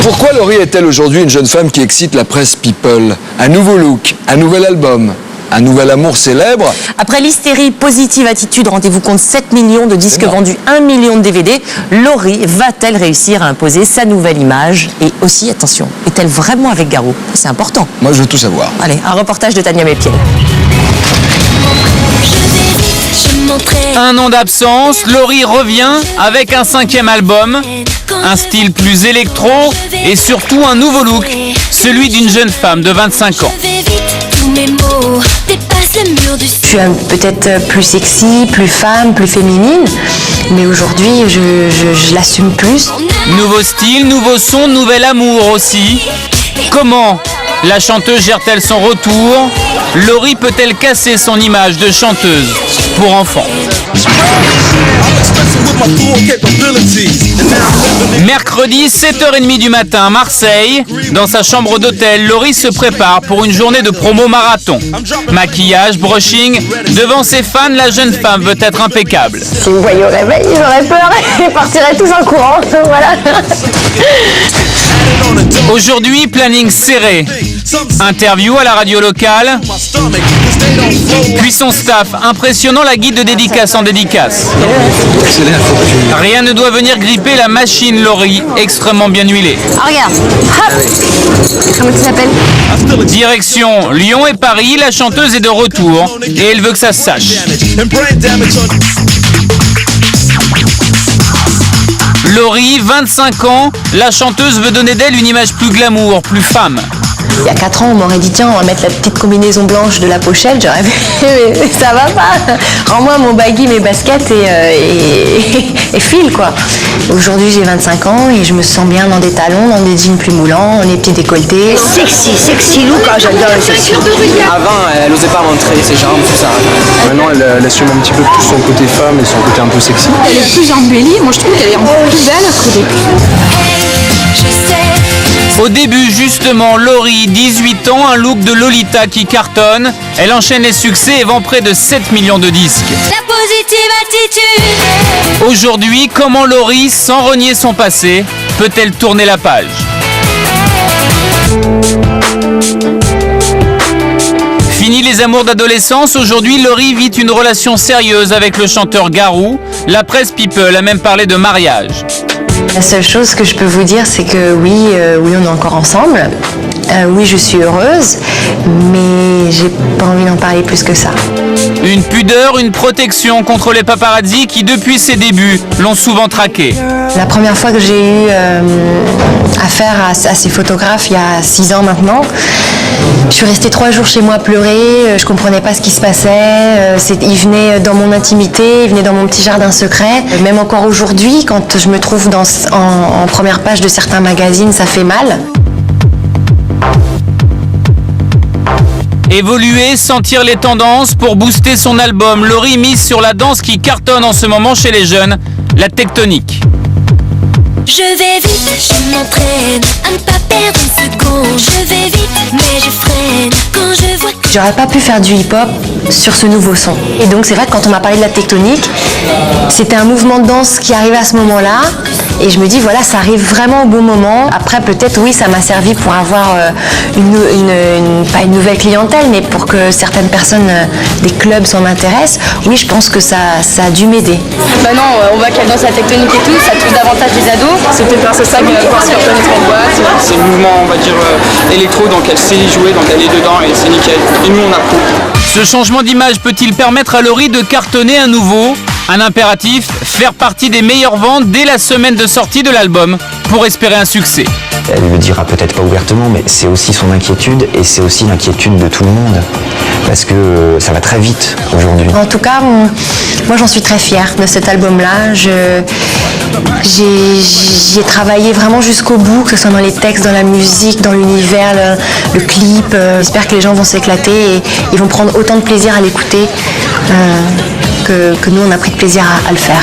Pourquoi Laurie est-elle aujourd'hui une jeune femme qui excite la presse people? Un nouveau look, un nouvel album, un nouvel amour célèbre. Après l'hystérie positive attitude, rendez-vous compte, 7 millions de disques vendus, 1 million de DVD, Laurie va-t-elle réussir à imposer sa nouvelle image? Et aussi, attention, est-elle vraiment avec Garou? C'est important. Moi, je veux tout savoir. Allez, un reportage de Tania Mépiel. Un an d'absence, Laurie revient avec un 5e album, un style plus électro et surtout un nouveau look, celui d'une jeune femme de 25 ans. Je suis peut-être plus sexy, plus femme, plus féminine, mais aujourd'hui je l'assume plus. Nouveau style, nouveau son, nouvel amour aussi. Comment la chanteuse gère-t-elle son retour? Laurie peut-elle casser son image de chanteuse pour enfants? Mercredi, 7h30 du matin, Marseille. Dans sa chambre d'hôtel, Laurie se prépare pour une journée de promo marathon. Maquillage, brushing. Devant ses fans, la jeune femme veut être impeccable. Si vous voyez au réveil, j'aurais peur et partirais tous en courant. Voilà. Aujourd'hui, planning serré. Interview à la radio locale. Puis son staff, impressionnant la guide de dédicace en dédicace. Rien ne doit venir gripper la machine Laurie, extrêmement bien huilée. Oh, regarde. Hop. Comment tu t'appelles? Direction Lyon et Paris, la chanteuse est de retour et elle veut que ça se sache. Laurie, 25 ans, la chanteuse veut donner d'elle une image plus glamour, plus femme. Il y a 4 ans, on m'aurait dit tiens, on va mettre la petite combinaison blanche de la pochette. J'aurais fait mais ça va pas. Rends-moi mon baggy, mes baskets et file quoi. Aujourd'hui, j'ai 25 ans et je me sens bien dans des talons, dans des jeans plus moulants, dans des petits décolletés. Sexy look, j'adore le sexy. Avant, elle n'osait pas montrer ses jambes, tout ça. Maintenant, elle assume un petit peu plus son côté femme et son côté un peu sexy. Elle est plus embellie, moi je trouve qu'elle est encore plus belle que depuis. Au début, justement, Laurie, 18 ans, un look de Lolita qui cartonne. Elle enchaîne les succès et vend près de 7 millions de disques. La positive attitude. Aujourd'hui, comment Laurie, sans renier son passé, peut-elle tourner la page? Fini les amours d'adolescence, aujourd'hui Laurie vit une relation sérieuse avec le chanteur Garou. La presse People a même parlé de mariage. La seule chose que je peux vous dire, c'est que oui, on est encore ensemble. Oui, je suis heureuse, mais j'ai pas envie d'en parler plus que ça. Une pudeur, une protection contre les paparazzis qui, depuis ses débuts, l'ont souvent traqué. La première fois que j'ai eu affaire à ces photographes, il y a 6 ans maintenant, je suis restée 3 jours chez moi à pleurer, je comprenais pas ce qui se passait, ils venaient dans mon intimité, ils venaient dans mon petit jardin secret. Même encore aujourd'hui, quand je me trouve en première page de certains magazines, ça fait mal. Évoluer, sentir les tendances pour booster son album. Laurie mise sur la danse qui cartonne en ce moment chez les jeunes, la tectonique. Je vais vite, je m'entraîne à ne pas perdre une seconde. Je vais vite, mais je freine quand je vois que... J'aurais pas pu faire du hip-hop sur ce nouveau son. Et donc c'est vrai que quand on m'a parlé de la tectonique, c'était un mouvement de danse qui arrivait à ce moment-là. Et je me dis, voilà, ça arrive vraiment au bon moment. Après, peut-être, oui, ça m'a servi pour avoir pas une nouvelle clientèle, mais pour que certaines personnes des clubs s'en intéressent. Oui, je pense que ça a dû m'aider. Maintenant, on voit qu'elle danse la tectonique et tout, ça touche davantage les ados. C'est peut-être grâce à ça qu'elle va se faire connaître en boîte. C'est le mouvement, on va dire, électro, donc elle sait y jouer, donc elle est dedans et c'est nickel. Et nous, on approuve. Ce changement d'image peut-il permettre à Laurie de cartonner à nouveau? Un impératif, faire partie des meilleures ventes dès la semaine de sortie de l'album pour espérer un succès. Elle le dira peut-être pas ouvertement, mais c'est aussi son inquiétude et c'est aussi l'inquiétude de tout le monde. Parce que ça va très vite aujourd'hui. En tout cas, moi j'en suis très fière de cet album-là. J'ai travaillé vraiment jusqu'au bout, que ce soit dans les textes, dans la musique, dans l'univers, le clip. J'espère que les gens vont s'éclater et ils vont prendre autant de plaisir à l'écouter que nous on a pris de plaisir à le faire.